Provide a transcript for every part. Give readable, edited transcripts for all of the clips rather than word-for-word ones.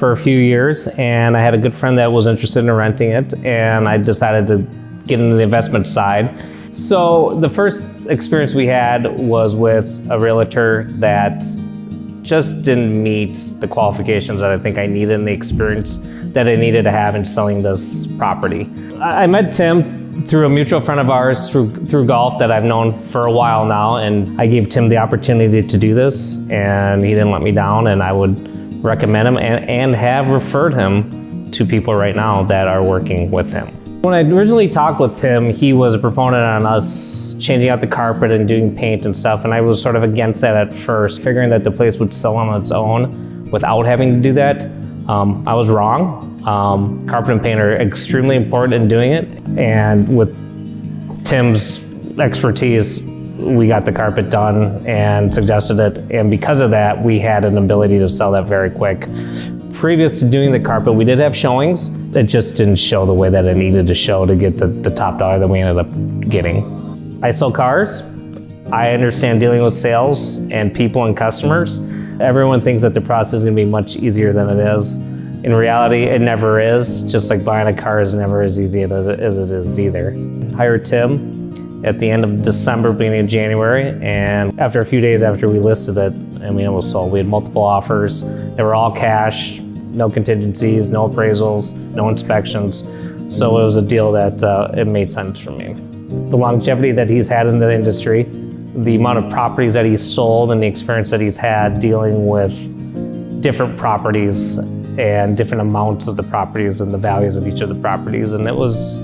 for a few years, and I had a good friend that was interested in renting it, and I decided to get into the investment side. So the first experience we had was with a realtor that just didn't meet the qualifications that I think I needed and the experience that I needed to have in selling this property. I met Tim through a mutual friend of ours through golf that I've known for a while now, and I gave Tim the opportunity to do this, and he didn't let me down, and I would recommend him and have referred him to people right now that are working with him. When I originally talked with Tim, he was a proponent on us changing out the carpet and doing paint and stuff, and I was sort of against that at first, figuring that the place would sell on its own without having to do that. I was wrong. Carpet and paint are extremely important in doing it, and with Tim's expertise, we got the carpet done and suggested it, and because of that, we had an ability to sell that very quick. Previous to doing the carpet, we did have showings. It just didn't show the way that it needed to show to get the top dollar that we ended up getting. I sell cars. I understand dealing with sales and people and customers. Everyone thinks that the process is going to be much easier than it is. In reality, it never is. Just like buying a car is never as easy as it is either. Hired Tim at the end of December, beginning of January, and after a few days after we listed it, I mean, it was sold. We had multiple offers. They were all cash, no contingencies, no appraisals, no inspections. So it was a deal that it made sense for me. The longevity that he's had in the industry, the amount of properties that he's sold, and the experience that he's had dealing with different properties and different amounts of the properties and the values of each of the properties, and it was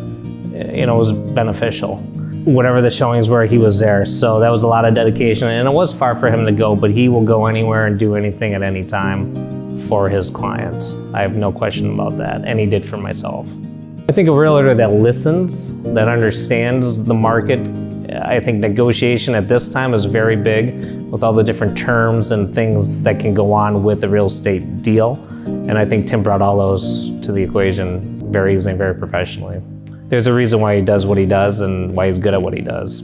beneficial. Whatever the showings were, he was there. So that was a lot of dedication, and it was far for him to go, but he will go anywhere and do anything at any time for his client. I have no question about that, and he did for myself. I think a realtor that listens, that understands the market. I think negotiation at this time is very big with all the different terms and things that can go on with a real estate deal. And I think Tim brought all those to the equation very easily and very professionally. There's a reason why he does what he does and why he's good at what he does.